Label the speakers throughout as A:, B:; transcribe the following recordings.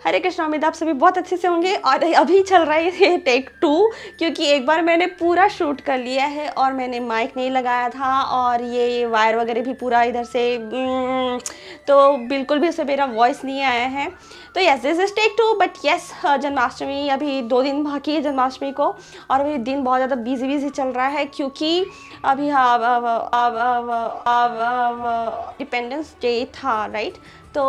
A: हरे कृष्णा, उम्मीद आप सभी बहुत अच्छे से होंगे। और अभी चल रहा है टेक 2, क्योंकि एक बार मैंने पूरा शूट कर लिया है और मैंने माइक नहीं लगाया था और ये वायर वगैरह भी पूरा इधर से तो बिल्कुल भी उसमें मेरा वॉइस नहीं आया है। तो yes, this is take 2। But yes, Janmashtami अभी 2 दिन बाकी है जन्माष्टमी को, और अभी दिन बहुत ज़्यादा बिजी चल रहा है क्योंकि अभी इंडिपेंडेंस डे था, राइट। तो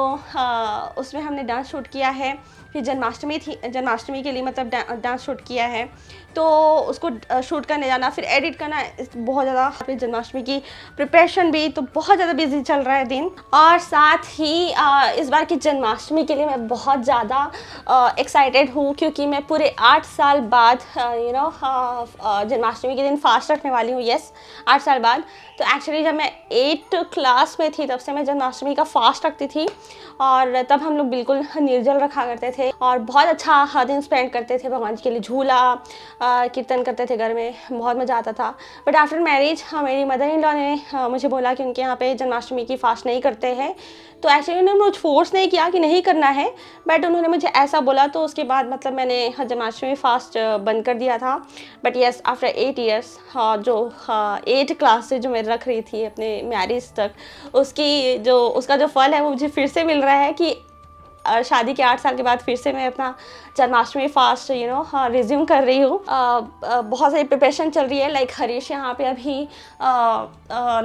A: उसमें हमने डांस शूट किया है, फिर जन्माष्टमी थी, जन्माष्टमी के लिए मतलब डांस शूट किया है, तो उसको शूट करने जाना, फिर एडिट करना, बहुत ज़्यादा। फिर जन्माष्टमी की प्रिपरेशन भी, तो बहुत ज़्यादा बिजी चल रहा है दिन। और साथ ही इस बार की जन्माष्टमी के लिए मैं बहुत ज़्यादा एक्साइटेड हूँ, क्योंकि मैं पूरे 8 साल बाद जन्माष्टमी के दिन फास्ट रखने वाली हूँ। यस, 8 साल बाद। तो एक्चुअली जब मैं 8th क्लास में थी तब से मैं जन्माष्टमी का फास्ट रखती थी, और तब हम लोग बिल्कुल निर्जल रखा करते थे और बहुत अच्छा दिन स्पेंड करते थे, भगवान जी के लिए झूला कीर्तन करते थे घर में, बहुत मज़ा आता था। बट आफ्टर मैरिज मेरी मदर इन लॉ ने मुझे बोला कि उनके यहाँ पे जन्माष्टमी की फास्ट नहीं करते हैं। तो एक्चुअली उन्होंने मुझे फोर्स नहीं किया कि नहीं करना है, बट उन्होंने मुझे ऐसा बोला, तो उसके बाद मतलब मैंने जन्माष्टमी फास्ट बंद कर दिया था। बट येस, आफ्टर 8 ईयर्स, जो 8 क्लास से जो मैं रख रही थी अपने मैरिज तक, उसका जो फल है वो मुझे फिर से मिल रहा है कि शादी के 8 साल के बाद फिर से मैं अपना जन्माष्टमी फास्ट रिज्यूम कर रही हूँ। बहुत सारी प्रिपरेशन चल रही है, लाइक हरीश यहाँ पे अभी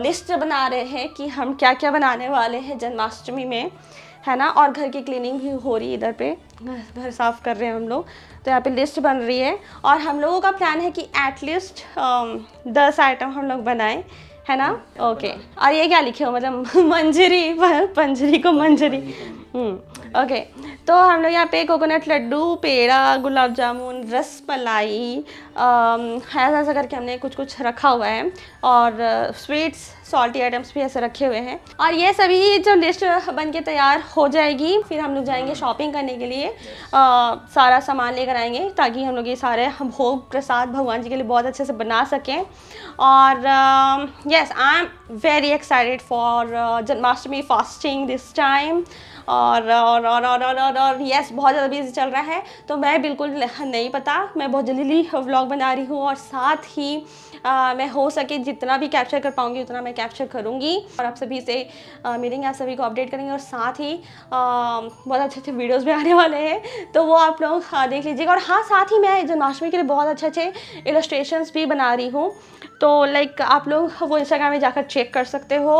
A: लिस्ट बना रहे हैं कि हम क्या क्या बनाने वाले हैं जन्माष्टमी में, है ना। और घर की क्लीनिंग भी हो रही है, इधर पे घर साफ़ कर रहे हैं हम लोग, तो यहाँ पे लिस्ट बन रही है। और हम लोगों का प्लान है कि एटलीस्ट 10 आइटम हम लोग बनाएं, है ना। ओके। और ये क्या लिखे हो, मतलब मंजरी, पंजरी को मंजरी। ओके। तो हम लोग यहाँ पे कोकोनट लड्डू, पेड़ा, गुलाब जामुन, रसमलाई, ऐसा करके हमने कुछ रखा हुआ है, और स्वीट्स, सॉल्टी आइटम्स भी ऐसे रखे हुए हैं। और ये सभी जो लिस्ट बन के तैयार हो जाएगी, फिर हम लोग जाएंगे शॉपिंग करने के लिए, सारा सामान लेकर आएंगे, ताकि हम लोग ये सारे भोग प्रसाद भगवान जी के लिए बहुत अच्छे से बना सकें। और yes, I am very excited for Janmashtami fasting this time. और यस, बहुत ज़्यादा बिजी चल रहा है, तो मैं बिल्कुल नहीं पता, मैं बहुत जल्दी व्लॉग बना रही हूँ, और साथ ही मैं हो सके जितना भी कैप्चर कर पाऊँगी उतना मैं कैप्चर करूँगी, और आप सभी से मिलेंगे, आप सभी को अपडेट करेंगे। और साथ ही बहुत अच्छे वीडियोज़ भी आने वाले हैं, तो वो आप लोग देख लीजिएगा। और हाँ, साथ ही मैं जन्माष्टमी के लिए बहुत अच्छे इलस्ट्रेशंस भी बना रही हूँ, तो लाइक आप लोग वो इंस्टाग्राम में जाकर चेक कर सकते हो,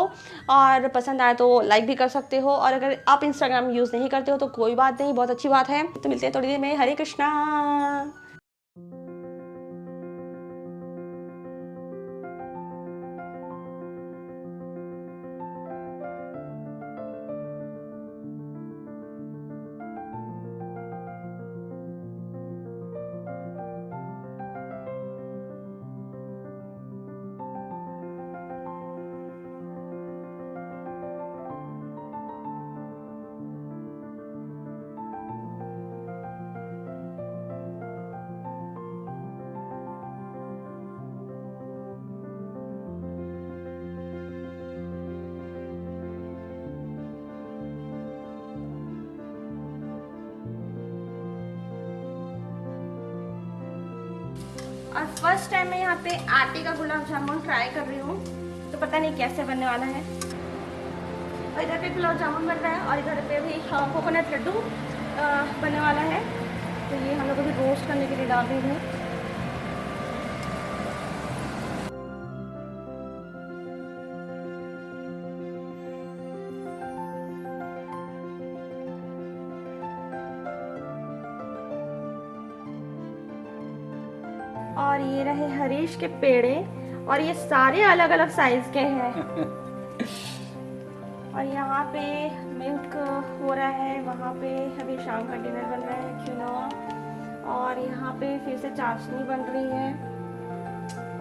A: और पसंद आए तो लाइक भी कर सकते हो। और अगर आप इंस्टाग्राम यूज़ नहीं करते हो तो कोई बात नहीं, बहुत अच्छी बात है। तो मिलते हैं थोड़ी देर में। हरे कृष्णा। और फर्स्ट टाइम मैं यहाँ पे आटे का गुलाब जामुन ट्राई कर रही हूँ, तो पता नहीं कैसे बनने वाला है। और इधर पे गुलाब जामुन बन रहा है, और इधर पे भी कोकोनट लड्डू बनने वाला है। तो ये हम लोग अभी रोस्ट करने के लिए डाल रही हूँ। और ये रहे हरीश के पेड़े, और ये सारे अलग अलग साइज के हैं। और यहाँ पे मिल्क हो रहा है, वहाँ पे अभी शाम का डिनर बन रहा है, क्विनोआ। और यहाँ पे फिर से चाशनी बन रही है,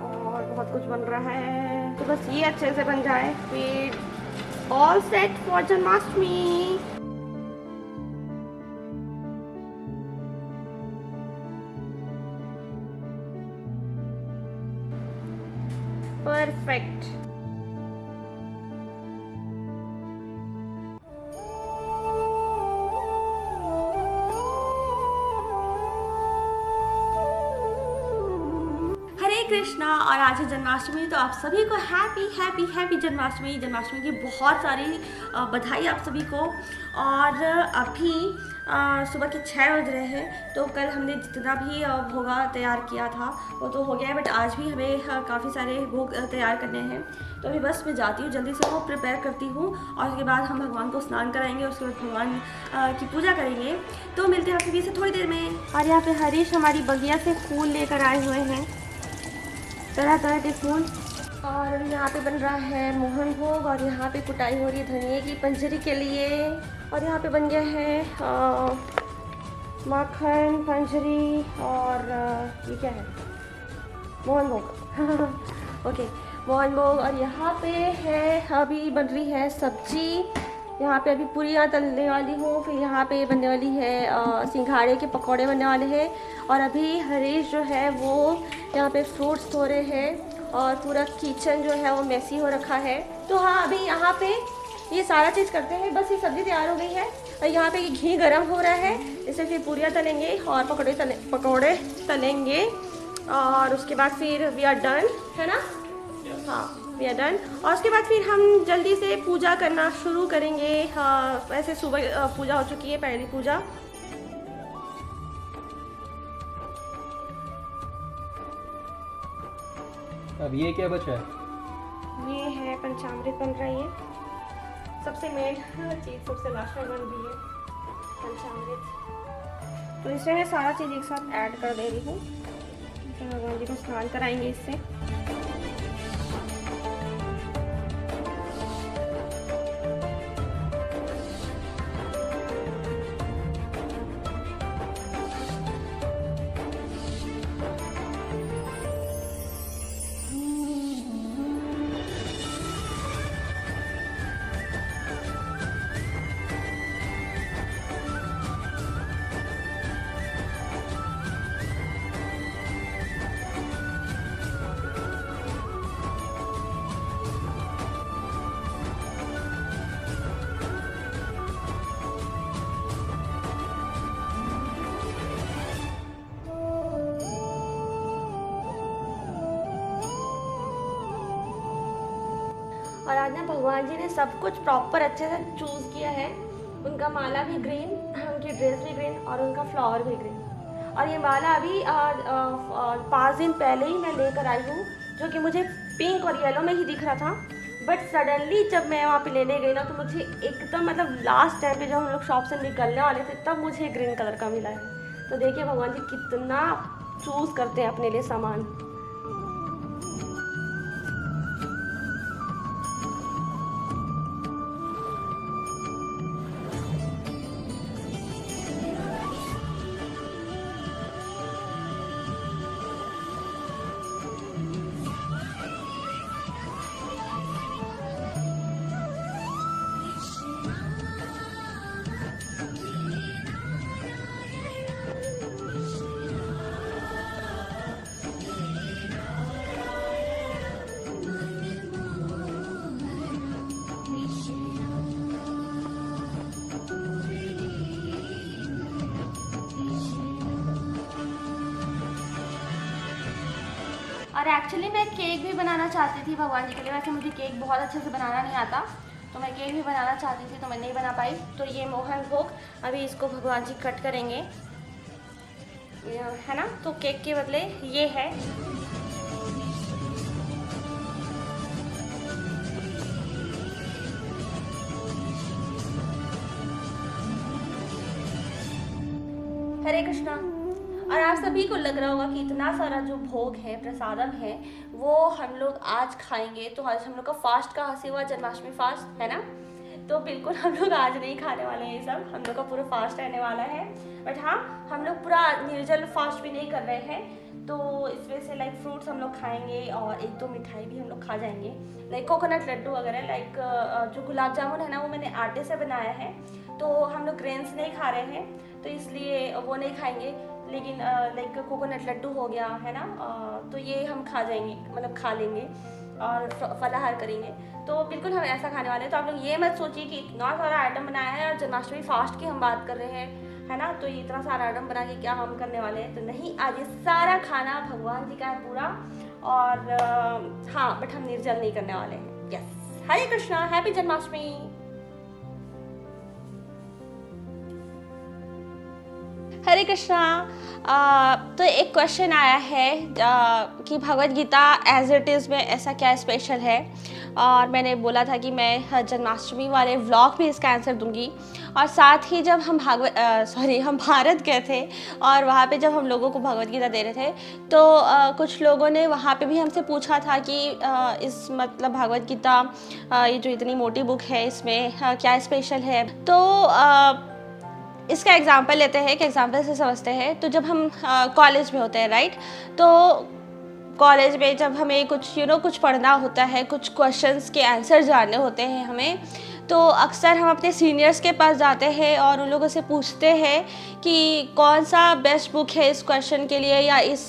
A: और बहुत कुछ बन रहा है। तो बस ये अच्छे से बन जाए, फिर all set for Janmashtami. Perfect. आज है जन्माष्टमी, तो आप सभी को happy happy happy Janmashtami. Janmashtami की बहुत सारी बधाई आप सभी को। और अभी सुबह के 6 बज रहे हैं, तो कल हमने जितना भी भोगा तैयार किया था वो तो हो गया है, बट आज भी हमें काफ़ी सारे भोग तैयार करने हैं। तो अभी बस मैं जाती हूँ, जल्दी से वो प्रिपेयर करती हूँ और उसके बाद हम भगवान को स्नान कराएंगे, उसके बाद भगवान की पूजा करेंगे। तो मिलते हैं आप सभी से थोड़ी देर में। और यहाँ पे हरीश हमारी बगिया से फूल लेकर आए हुए हैं, तरह तरह के फूल। और यहाँ पे बन रहा है मोहन भोग और यहाँ पे कुटाई हो रही है धनिए की पंजरी के लिए। और यहाँ पे बन गया है माखन पंजरी और ये क्या है, मोहन भोग ओके मोहन भोग। और यहाँ पे है अभी बन रही है सब्जी, यहाँ पे अभी पूरियाँ तलने वाली हूँ, फिर यहाँ पे बनने वाली है सिंघाड़े के पकौड़े बनने वाले हैं। और अभी हरीश जो है वो यहाँ पे फ्रूट्स धो रहे हैं और पूरा किचन जो है वो मेसी हो रखा है। तो हाँ, अभी यहाँ पे ये सारा चीज़ करते हैं, बस ये सब्ज़ी तैयार हो गई है और यहाँ पे घी गरम हो रहा है, इससे फिर पूरियाँ तलेंगे और पकौड़े तलेंगे और उसके बाद फिर वी आर डन, है ना? हाँ, वी आर डन। और उसके बाद फिर हम जल्दी से पूजा करना शुरू करेंगे। हाँ, वैसे सुबह पूजा हो चुकी है, पहली पूजा।
B: अब ये क्या बचा है?
A: ये है पंचामृत बन रही है, सबसे मेन चीज़ सबसे लास्ट में बन रही है पंचामृत। तो इसमें मैं सारा चीज़ एक साथ ऐड कर दे रही हूँ। भगवान जी को स्नान कराएंगे इससे। और आज ना भगवान जी ने सब कुछ प्रॉपर अच्छे से चूज़ किया है। उनका माला भी ग्रीन, उनकी ड्रेस भी ग्रीन और उनका फ्लावर भी ग्रीन। और ये माला अभी 5 दिन पहले ही मैं लेकर आई हूँ, जो कि मुझे पिंक और येलो में ही दिख रहा था, बट सडनली जब मैं वहाँ पे लेने गई ना, तो मुझे एकदम मतलब लास्ट टाइम पे जब हम लोग शॉप से निकलने वाले थे तब मुझे ग्रीन कलर का मिला है। तो देखिए भगवान जी कितना चूज़ करते हैं अपने लिए सामान। और एक्चुअली मैं केक भी बनाना चाहती थी भगवान जी के लिए। वैसे मुझे केक बहुत अच्छे से बनाना नहीं आता, तो मैं केक भी बनाना चाहती थी, तो मैं नहीं बना पाई। तो ये मोहन भोग अभी इसको भगवान जी कट करेंगे, है ना? तो केक के बदले ये है। हरे कृष्णा। और आप सभी को लग रहा होगा कि इतना सारा जो भोग है, प्रसादम है, वो हम लोग आज खाएंगे। तो आज हम लोग का फास्ट कहाँ से हुआ? जन्माष्टमी फास्ट, है ना? तो बिल्कुल हम लोग आज नहीं खाने वाले हैं ये सब, हम लोग का पूरा फास्ट रहने वाला है। बट हाँ, हम लोग पूरा निर्जल फास्ट भी नहीं कर रहे हैं, तो इस वजह से लाइक फ्रूट्स हम लोग खाएंगे और 1-2 मिठाई भी हम लोग खा जाएंगे, लाइक कोकोनट लड्डू वगैरह। लाइक जो गुलाब जामुन है ना, वो मैंने आटे से बनाया है, तो हम लोग ग्रेन्स नहीं खा रहे हैं, तो इसलिए वो नहीं खाएंगे। लेकिन लाइक कोकोनट लड्डू हो गया, है ना, तो ये हम खा जाएंगे, मतलब खा लेंगे और फलाहार करेंगे। तो बिल्कुल हम ऐसा खाने वाले हैं। तो आप लोग ये मत सोचिए कि इतना सारा आइटम बनाया है और जन्माष्टमी फास्ट की हम बात कर रहे हैं, है ना, तो इतना सारा आइटम बना के क्या हम करने वाले हैं, तो नहीं, आज ये सारा खाना भगवान जी का है पूरा। और हाँ, बट हम निर्जल नहीं करने वाले हैं। यस, हरे कृष्णा, हैप्पी जन्माष्टमी। हरे कृष्णा। तो एक क्वेश्चन आया है कि Bhagavad Gita as it is में ऐसा क्या स्पेशल है, और मैंने बोला था कि मैं जन्माष्टमी वाले व्लॉग भी इसका आंसर दूंगी। और साथ ही जब हम हम भारत गए थे और वहाँ पे जब हम लोगों को भगवत गीता दे रहे थे, तो कुछ लोगों ने वहाँ पे भी हमसे पूछा था कि इस मतलब भगवत गीता ये जो इतनी मोटी बुक है, इसमें क्या स्पेशल है। तो इसका एग्जांपल लेते हैं कि एग्जांपल से समझते हैं। तो जब हम कॉलेज में होते हैं, राइट, तो कॉलेज में जब हमें कुछ कुछ पढ़ना होता है, कुछ क्वेश्चंस के आंसर जानने होते हैं हमें, तो अक्सर हम अपने सीनियर्स के पास जाते हैं और उन लोगों से पूछते हैं कि कौन सा बेस्ट बुक है इस क्वेश्चन के लिए या इस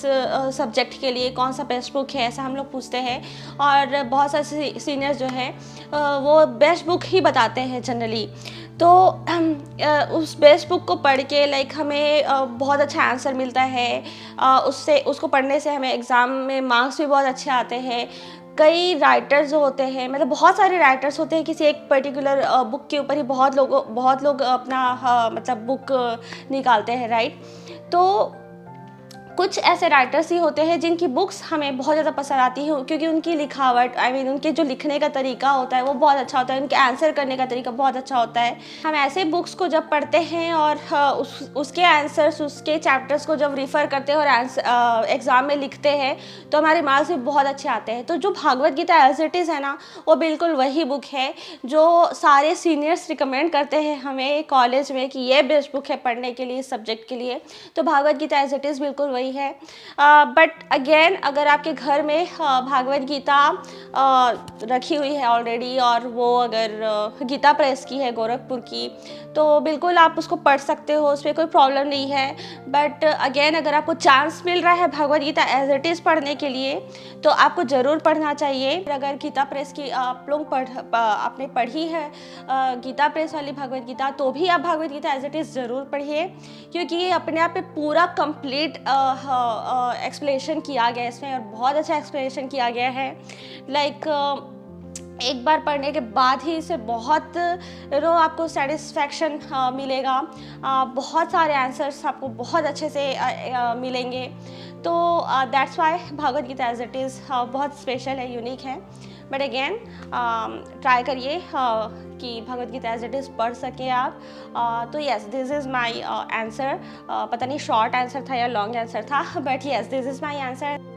A: सब्जेक्ट के लिए, कौन सा बेस्ट बुक है, ऐसा हम लोग पूछते हैं। और बहुत सारे सीनियर्स जो हैं वो बेस्ट बुक ही बताते हैं जनरली। तो उस बेस्ट बुक को पढ़ के हमें बहुत अच्छा आंसर मिलता है। उससे उसको पढ़ने से हमें एग्ज़ाम में मार्क्स भी बहुत अच्छे आते हैं। कई राइटर्स जो होते हैं, मतलब बहुत सारे राइटर्स होते हैं, किसी एक पर्टिकुलर बुक के ऊपर ही बहुत लोग अपना मतलब बुक निकालते हैं, राइट। तो कुछ ऐसे राइटर्स ही होते हैं जिनकी बुक्स हमें बहुत ज़्यादा पसंद आती हैं, क्योंकि उनकी लिखावट उनके जो लिखने का तरीका होता है वो बहुत अच्छा होता है, उनके आंसर करने का तरीका बहुत अच्छा होता है। हम ऐसे बुक्स को जब पढ़ते हैं और उसके आंसर्स, उसके चैप्टर्स को जब रिफ़र करते हैं और एग्ज़ाम में लिखते हैं, तो हमारे मार्क्स भी बहुत अच्छे आते हैं। तो जो Bhagavad Gita as it is है ना, वो बिल्कुल वही बुक है जो सारे सीनियर्स रिकमेंड करते हैं हमें कॉलेज में कि ये बेस्ट बुक है पढ़ने के लिए, इस सब्जेक्ट के लिए। तो Bhagavad Gita as it is बिल्कुल वही है। बट अगेन, अगर आपके घर में भागवत गीता रखी हुई है ऑलरेडी और वो अगर गीता प्रेस की है गोरखपुर की, तो बिल्कुल आप उसको पढ़ सकते हो, उसमें कोई प्रॉब्लम नहीं है। बट अगेन, अगर आपको चांस मिल रहा है Bhagavad Gita as it is पढ़ने के लिए, तो आपको ज़रूर पढ़ना चाहिए। अगर गीता प्रेस की आप लोग आपने पढ़ी है गीता प्रेस वाली भगवत गीता, तो भी आप भगवत गीता एज इट इज़ ज़रूर पढ़िए, क्योंकि ये अपने आप में पूरा कंप्लीट एक्सप्लेनेशन किया गया है इसमें, और बहुत अच्छा एक्सप्लेनेशन किया गया है। एक बार पढ़ने के बाद ही इसे बहुत आपको सेटिस्फैक्शन मिलेगा। बहुत सारे आंसर्स आपको बहुत अच्छे से मिलेंगे। तो that's why Bhagavad Gita as it is बहुत स्पेशल है, यूनिक है। बट अगेन, ट्राई करिए कि Bhagavad Gita as it is पढ़ सके आप। तो yes, this is my answer. पता नहीं शॉर्ट आंसर था या लॉन्ग आंसर था, but yes, this is my answer.